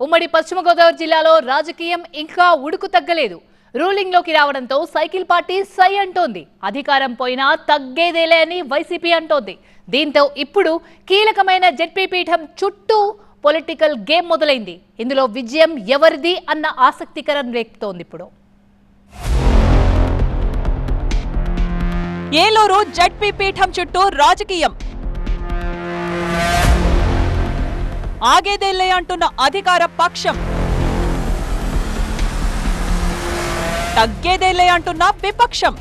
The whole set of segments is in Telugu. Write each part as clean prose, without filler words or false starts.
ఉమ్మడి పశ్చిమ గోదావరి జిల్లాలో రాజకీయం ఇంకా ఉడుకు తగ్గలేదు. రూలింగ్ లోకి రావడంతో సైకిల్ పార్టీ సై అంటోంది. అధికారం పోయినా తగ్గేదేలే అని వైసీపీ అంటోంది. దీంతో ఇప్పుడు కీలకమైన జెడ్పీ పీఠం చుట్టూ పొలిటికల్ గేమ్ మొదలైంది. ఇందులో విజయం ఎవరిది అన్న ఆసక్తికరం రేపుతోంది. ఇప్పుడు ఏలూరు జెడ్పీ పీఠం చుట్టూ రాజకీయం ఆగేదేలే అంటున్న అధికార పక్షం, తగ్గేదేలే అంటున్న విపక్షం.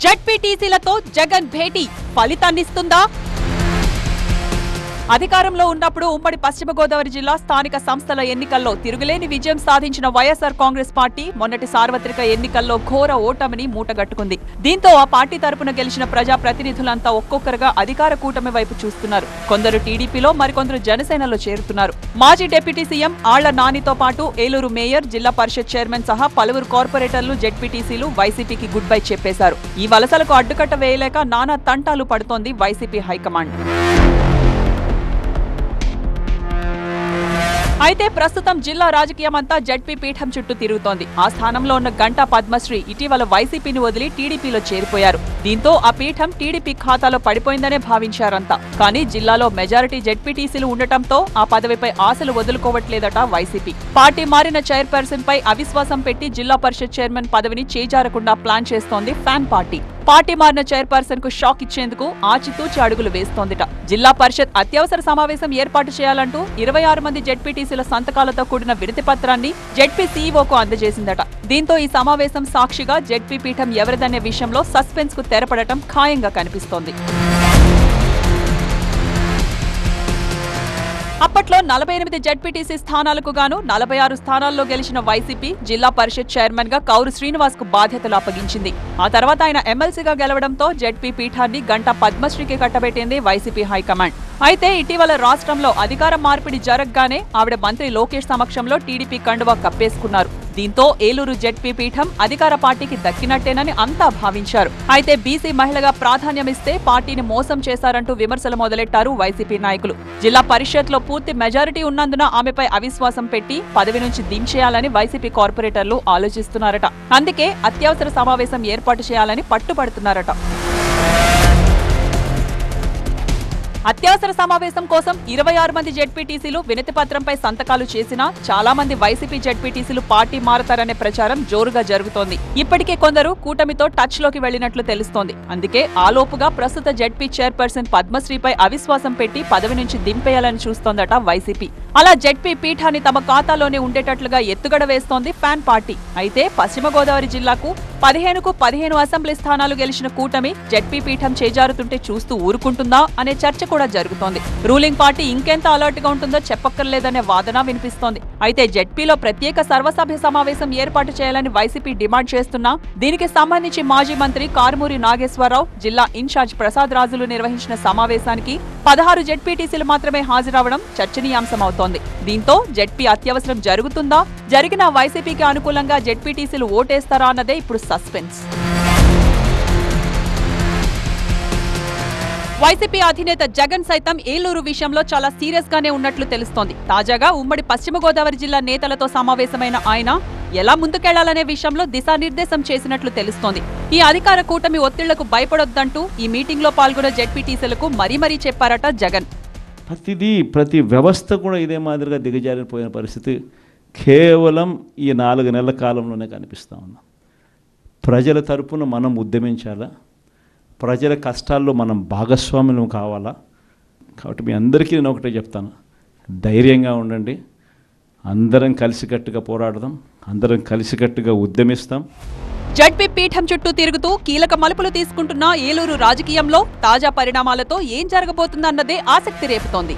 జెడ్పీటీసీలతో జగన్ భేటీ ఫలితాన్నిస్తుందా? అధికారంలో ఉన్నప్పుడు ఉమ్మడి పశ్చిమ గోదావరి జిల్లా స్థానిక సంస్థల ఎన్నికల్లో తిరుగులేని విజయం సాధించిన వైఎస్ఆర్ కాంగ్రెస్ పార్టీ మొన్నటి సార్వత్రిక ఎన్నికల్లో ఘోర ఓటమిని మూటగట్టుకుంది. దీంతో ఆ పార్టీ తరపున గెలిచిన ప్రజా ప్రతినిధులంతా ఒక్కొక్కరుగా అధికార కూటమి వైపు చూస్తున్నారు. కొందరు టీడీపీలో, మరికొందరు జనసేనలో చేరుతున్నారు. మాజీ డిప్యూటీ సీఎం ఆళ్ల నానితో పాటు ఏలూరు మేయర్, జిల్లా పరిషత్ చైర్మన్ సహా పలువురు కార్పొరేటర్లు, జెడ్పీటీసీలు వైసీపీకి గుడ్ బై చెప్పేశారు. ఈ వలసలకు అడ్డుకట్ట వేయలేక నానా తంటాలు పడుతోంది వైసీపీ హైకమాండ్. అయితే ప్రస్తుతం జిల్లా రాజకీయం అంతా జెడ్పీ పీఠం చుట్టూ తిరుగుతోంది. ఆ స్థానంలో ఉన్న గంటా పద్మశ్రీ ఇటీవల వైసీపీని వదిలి టీడీపీలో చేరిపోయారు. దీంతో ఆ పీఠం టీడీపీ ఖాతాలో పడిపోయిందనే భావించారంతా. కానీ జిల్లాలో మెజారిటీ జెడ్పీటీసీలు ఉండటంతో ఆ పదవిపై ఆశలు వదులుకోవట్లేదట వైసీపీ. పార్టీ మారిన చైర్పర్సన్ పై అవిశ్వాసం పెట్టి జిల్లా పరిషత్ చైర్మన్ పదవిని చేజారకుండా ప్లాన్ చేస్తోంది ఫ్యాన్ పార్టీ. పార్టీ మారిన చైర్పర్సన్ కు షాక్ ఇచ్చేందుకు ఆచితూచి అడుగులు వేస్తోందిట. జిల్లా పరిషత్ అత్యవసర సమావేశం ఏర్పాటు చేయాలంటూ 26 మంది జెడ్పీటీసీల సంతకాలతో కూడిన వినతి పత్రాన్ని జెడ్పీ సీఈఓకు అందజేసిందట. దీంతో ఈ సమావేశం సాక్షిగా జెడ్పీ పీఠం ఎవరిదనే విషయంలో సస్పెన్స్ కు తెరపడటం ఖాయంగా కనిపిస్తోంది. అప్పట్లో 48 జెడ్పీటీసీ స్థానాలకు గాను 46 స్థానాల్లో గెలిచిన వైసీపీ జిల్లా పరిషత్ చైర్మన్ గా కౌరు శ్రీనివాస్ కు బాధ్యతలు అప్పగించింది. ఆ తర్వాత ఆయన ఎమ్మెల్సీగా గెలవడంతో జెడ్పీ పీఠాన్ని గంటా పద్మశ్రీకి కట్టబెట్టింది వైసీపీ హైకమాండ్. అయితే ఇటీవల రాష్ట్రంలో అధికార మార్పిడి జరగగానే ఆవిడ మంత్రి లోకేష్ సమక్షంలో టీడీపీ కండువా కప్పేసుకున్నారు. దీంతో ఏలూరు జెడ్పీ పీఠం అధికార పార్టీకి దక్కినట్టేనని అంతా భావించారు. అయితే బీసీ మహిళగా ప్రాధాన్యమిస్తే పార్టీని మోసం చేశారంటూ విమర్శలు మొదలెట్టారు వైసీపీ నాయకులు. జిల్లా పరిషత్లో పూర్తి మెజారిటీ ఉన్నందున ఆమెపై అవిశ్వాసం పెట్టి పదవి నుంచి దించేయాలని వైసీపీ కార్పొరేటర్లు ఆలోచిస్తున్నారట. అందుకే అత్యవసర సమావేశం ఏర్పాటు చేయాలని పట్టుబడుతున్నారట. అత్యవసర సమావేశం కోసం 26 మంది జెడ్పీటీసీలు వినతి పత్రంపై సంతకాలు చేసినా చాలా మంది వైసీపీ జెడ్పీటీసీలు పార్టీ మారతారనే ప్రచారం జోరుగా జరుగుతోంది. ఇప్పటికే కొందరు కూటమితో టచ్ లోకి వెళ్లినట్లు తెలుస్తోంది. అందుకే ఆలోపుగా ప్రస్తుత జెడ్పీ చైర్పర్సన్ పద్మశ్రీపై అవిశ్వాసం పెట్టి పదవి నుంచి దింపేయాలని చూస్తోందట వైసీపీ. అలా జెడ్పీ పీఠాన్ని తమ ఖాతాలోనే ఉండేటట్లుగా ఎత్తుగడ వేస్తోంది ఫ్యాన్ పార్టీ. అయితే పశ్చిమ గోదావరి జిల్లాకు 15కు 15 అసెంబ్లీ స్థానాలు గెలిచిన కూటమి జెడ్పీ పీఠం చేజారుతుంటే చూస్తూ ఊరుకుంటుందా అనే చర్చ కూడా జరుగుతోంది. రూలింగ్ పార్టీ ఇంకెంత అలర్ట్ గా ఉంటుందో చెప్పక్కర్లేదనే వాదన వినిపిస్తోంది. అయితే జెడ్పీలో ప్రత్యేక సర్వసభ్య సమావేశం ఏర్పాటు చేయాలని వైసీపీ డిమాండ్ చేస్తున్నా దీనికి సంబంధించి మాజీ మంత్రి కారుమూరి నాగేశ్వరరావు, జిల్లా ఇన్ఛార్జ్ ప్రసాద్ రాజులు నిర్వహించిన సమావేశానికి 16 జెడ్పీటీసీలు మాత్రమే హాజరవడం చర్చనీయాంశమవుతోంది. దీంతో జెడ్పీ అత్యవసరం జరుగుతుందా, జరిగిన వైసీపీకి అనుకూలంగా జెడ్పీటీసీలు ఓటేస్తారా అన్నదే ఇప్పుడు సస్పెన్స్. వైసీపీ అధినేత జగన్ సైతం ఏలూరు విషయంలో చాలా సీరియస్ గానే ఉన్నట్లు తెలుస్తోంది. తాజాగా ఉమ్మడి పశ్చిమ గోదావరి జిల్లా నేతలతో సమావేశమైన ఆయన ఎలా ముందుకెళ్లాలనే విషయంలో దిశానిర్దేశం చేసినట్లు తెలుస్తోంది. ఈ అధికార కూటమి ఒత్తిళ్లకు భయపడొద్దంటూ ఈ మీటింగ్ లో పాల్గొన్న జెడ్పీటీసీలకు మరీ చెప్పారట జగన్. ప్రతి వ్యవస్థ కూడా ఇదే మాదిరిగా దిగజారిపోయిన పరిస్థితి కేవలం ఈ 4 నెలల కాలంలోనే కనిపిస్తూ ఉన్నాం. ప్రజల తరపున మనం ఉద్యమించాలా, ప్రజల కష్టాల్లో మనం భాగస్వాములం కావాలా. కాబట్టి మీ అందరికీ నేను ఒకటే చెప్తాను, ధైర్యంగా ఉండండి, అందరం కలిసికట్టుగా పోరాడదాం, అందరం కలిసికట్టుగా ఉద్యమిస్తాం. జెడ్పీ పీఠం చుట్టూ తిరుగుతూ కీలక మలుపులు తీసుకుంటున్న ఏలూరు రాజకీయంలో తాజా పరిణామాలతో ఏం జరగబోతుందన్నదే ఆసక్తి రేపుతోంది.